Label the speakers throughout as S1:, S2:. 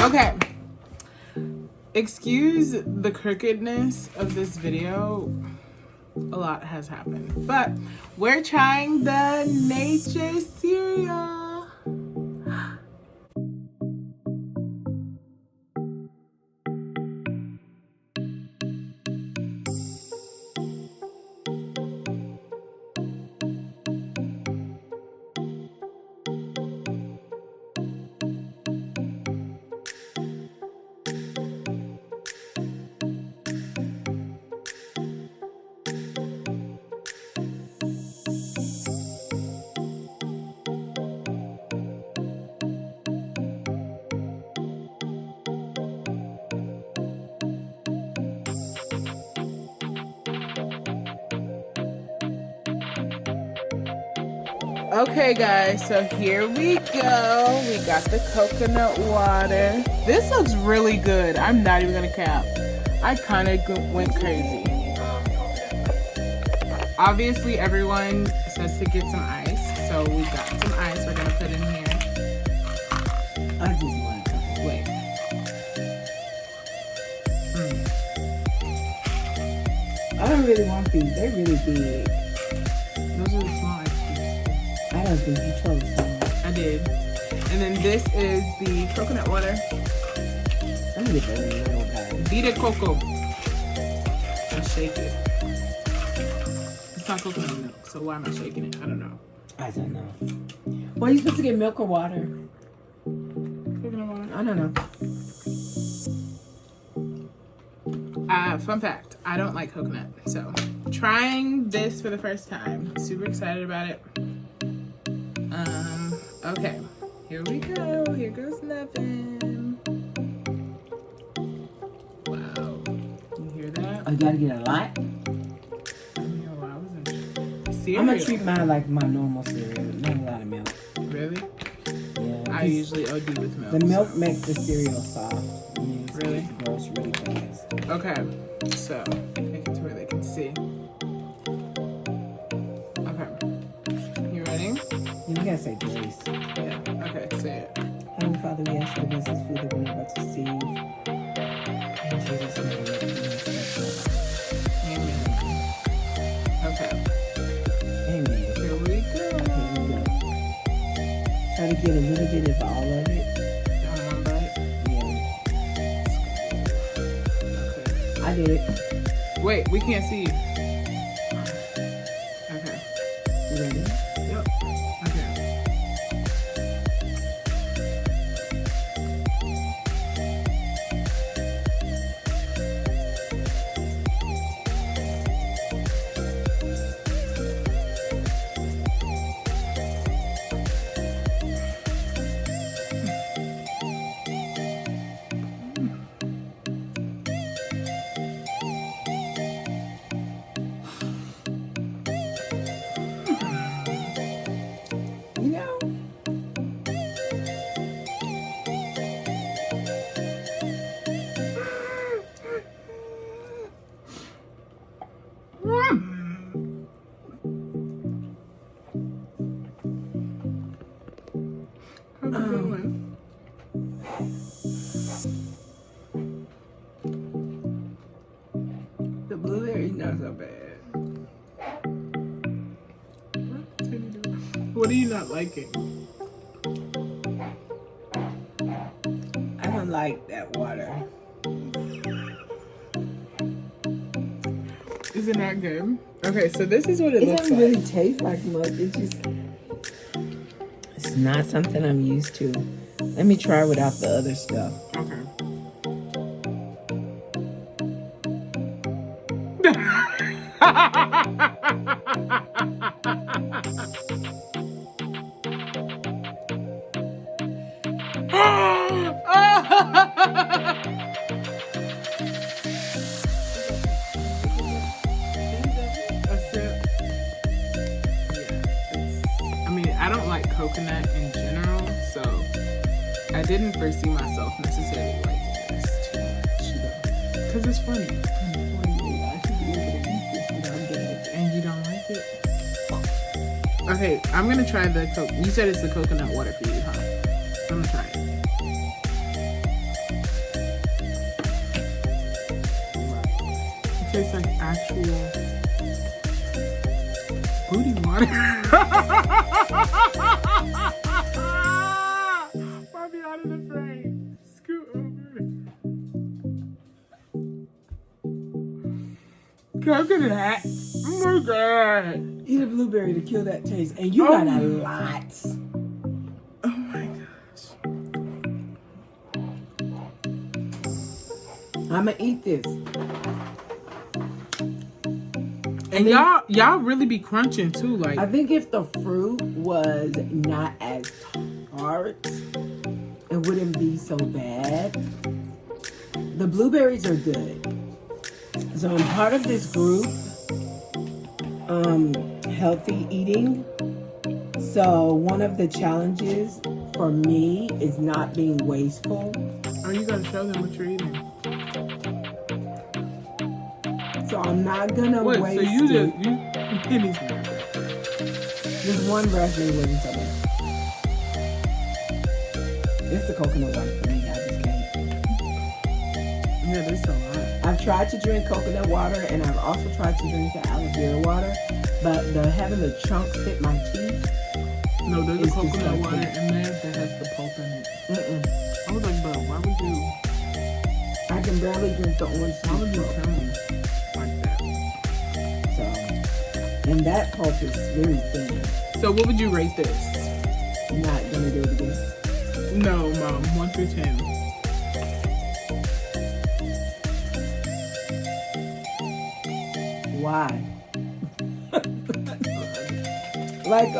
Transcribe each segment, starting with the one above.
S1: Okay. Excuse the crookedness of this video. A lot has happened. But we're trying the nature cereal. Okay guys, so here we go. We got the coconut water. This looks really good. I'm not even gonna cap. I kind of went crazy. Obviously everyone says to get some ice, so we got some ice we're gonna put in here.
S2: I just want to
S1: Wait.
S2: I don't really want these. They're really big.
S1: Those are the small ice cubes.
S2: I don't think you chose them.
S1: I did. And then this is the coconut water.
S2: I'm gonna get the little guy.
S1: Vita Coco. Let's shake it. It's not coconut milk, so why am I shaking it? I don't know.
S2: I don't know. Well, you supposed to get milk or water?
S1: Coconut water.
S2: I don't know.
S1: Fun fact, I don't like coconut, so trying this for the first time. Super excited about it. Okay, here we go. Here goes nothing. Wow, you hear that?
S2: Oh, you gotta get a lot?
S1: Cereal.
S2: I'm gonna treat mine like my normal cereal. Not a lot of milk.
S1: Really?
S2: Yeah.
S1: I usually OD with milk.
S2: The milk makes the cereal soft.
S1: Really?
S2: It grows really fast.
S1: Okay, so make it to where they can see. Okay, you ready?
S2: You gotta say grace.
S1: Yeah. Okay, say it.
S2: Heavenly Father, we ask you to bless this food that we're about to receive. In Jesus' name,
S1: Amen. Okay,
S2: amen.
S1: here we go.
S2: Here we go. Try to get a little bit of all of it.
S1: Down one bite.
S2: Yeah. I did it.
S1: Wait, we can't see you. Okay.
S2: You ready?
S1: Yep. Okay.
S2: You know?
S1: How's it going?
S2: The blueberry's not so bad.
S1: What are you not liking?
S2: I don't like that water.
S1: Isn't that good? Okay, so this is what it
S2: It
S1: looks
S2: doesn't
S1: like.
S2: really taste like much. It's not something I'm used to. Let me try without the other stuff.
S1: Okay. I don't like coconut in general, so I didn't foresee myself necessarily liking this too much, because it's funny. I'm 48. I should be able to eat this without getting it, and you don't like it. Okay, I'm gonna try the coke. You said it's the coconut water for you, huh? I'm gonna try it. tastes like actual booty water. Mommy out of the frame. Scoot over. Coconut. Oh my god.
S2: Eat a blueberry to kill that taste. And you got a lot.
S1: Oh my gosh.
S2: I'ma eat this.
S1: And y'all really be crunching too, like.
S2: I think if the fruit was not as tart, it wouldn't be so bad. The blueberries are good. So I'm part of this group, healthy eating. So one of the challenges for me is not being wasteful.
S1: Oh, you gotta show them what you're eating.
S2: So I'm not gonna
S1: Wait,
S2: waste
S1: so you
S2: it.
S1: pennies.
S2: There's one raspberry waiting for me. It's the coconut water for me. I just can't.
S1: Yeah, there's a lot.
S2: I've tried to drink coconut water and I've also tried to drink the aloe vera water, but having the chunks hit my teeth.
S1: No, there's a
S2: It's
S1: coconut
S2: disgusting.
S1: water in there that has the pulp in it. I was like, bro, why would you
S2: I can barely drink the orange
S1: tell me
S2: juice.
S1: like that?
S2: So, and that pulp is very thin.
S1: So what would you rate this?
S2: I'm not gonna do it again.
S1: No, Mom, 1 through 10.
S2: Why? Like,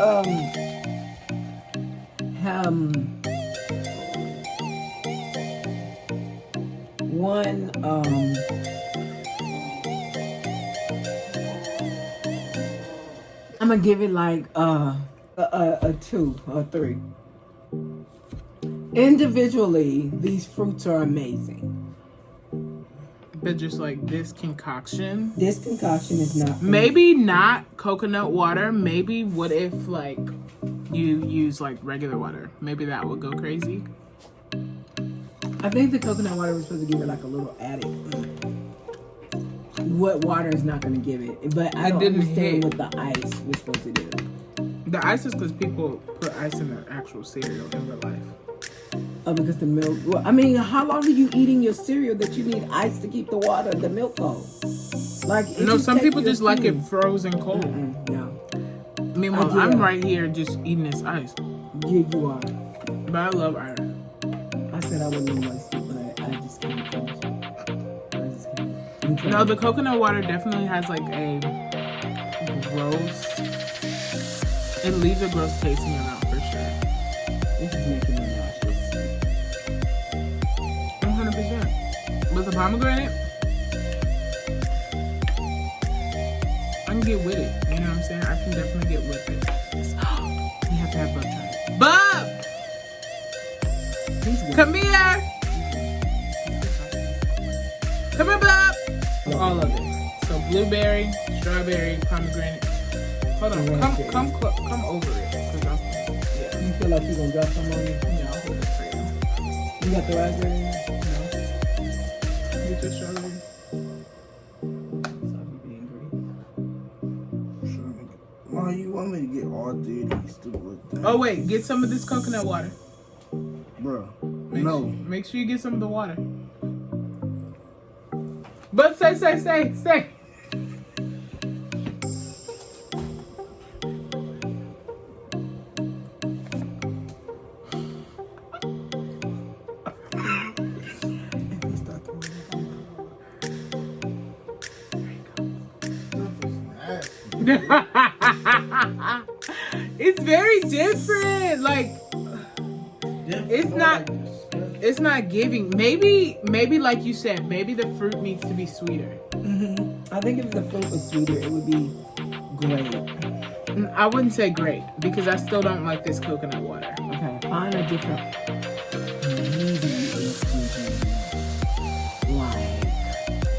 S2: one, I'm gonna give it like a 2 or 3. Individually, these fruits are amazing.
S1: But just like this concoction.
S2: This concoction is not for me.
S1: Maybe not coconut water. Maybe what if like you use like regular water? Maybe that would go crazy.
S2: I think the coconut water was supposed to give it like a little added. What water is not going to give it, but I don't
S1: didn't
S2: understand
S1: hit.
S2: what the ice was supposed to do.
S1: The ice is because people put ice in their actual cereal in real life.
S2: Oh, because the milk. Well, I mean, how long are you eating your cereal that you need ice to keep the milk cold? Like, it
S1: No,
S2: just
S1: some
S2: takes
S1: people
S2: your
S1: just like it
S2: food.
S1: frozen cold.
S2: No,
S1: Meanwhile,
S2: Yeah.
S1: I'm right here just eating this ice.
S2: yeah, you are.
S1: But I love iron.
S2: I said I wouldn't waste it, but I just can't finish it. I just can't. I'm trying.
S1: No, the coconut water definitely has like a gross. It leaves a gross taste in your mouth for sure.
S2: This is making me nauseous.
S1: 100%. With the pomegranate, I can get with it. You know what I'm saying? I can definitely get with it. We have to have Bub try it. Bub!
S2: He's
S1: Come here! Come here, Bub! All of it. So blueberry, strawberry, pomegranate. Hold on. Come over it. 'Cause I'm, yeah.
S2: You feel like you're gonna drop some on you?
S1: Yeah, I'll hold it for you.
S2: You got the raspberry in there?
S1: Get your strawberry.
S2: Sorry, being greedy.
S3: Why you want me to get all 3 of these stupid things?
S1: Oh wait, get some of this coconut water.
S3: Bro,
S1: Make
S3: no.
S1: Make sure you get some of the water. But say. It's very different. Like it's not giving. Maybe like you said, maybe the fruit needs to be sweeter.
S2: I think if the fruit was sweeter, it would be great.
S1: I wouldn't say great because I still don't like this coconut water.
S2: Okay, find a different. Maybe if you like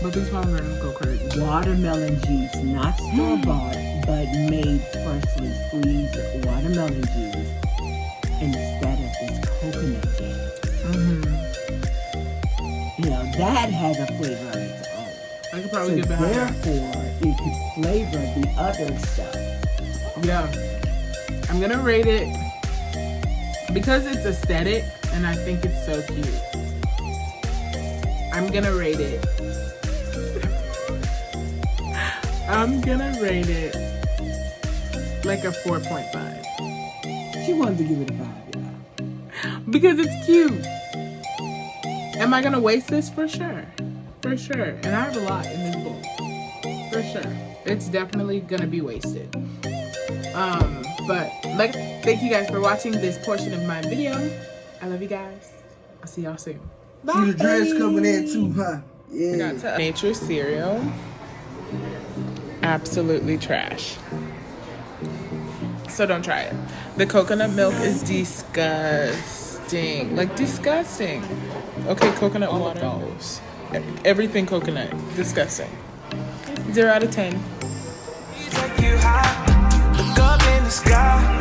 S1: But these pomegranates go crazy.
S2: watermelon juice, not store-bought, but made freshly squeezed watermelon juice instead of this coconut jam. You know, that has a flavor of its own.
S1: I I could
S2: So
S1: probably get behind that.
S2: therefore, it could flavor the other stuff.
S1: Yeah. I'm gonna rate it because it's aesthetic and I think it's so cute. I'm gonna rate it. I'm gonna rate it like a 4.5
S2: She wanted to give it a 5, y'all.
S1: because it's cute. Am I gonna waste this? For sure. For sure. And I have a lot in this book. For sure. It's definitely gonna be wasted. But like, thank you guys for watching this portion of my video. I love you guys. I'll see y'all soon. Bye.
S3: See the dress coming in too, huh?
S1: I
S3: Yeah.
S1: got to Nature cereal. Absolutely trash. So don't try it. The coconut milk is disgusting. Like disgusting. Okay, coconut water. Everything coconut. Disgusting. 0 out of 10.
S4: Take you high, look up in the sky.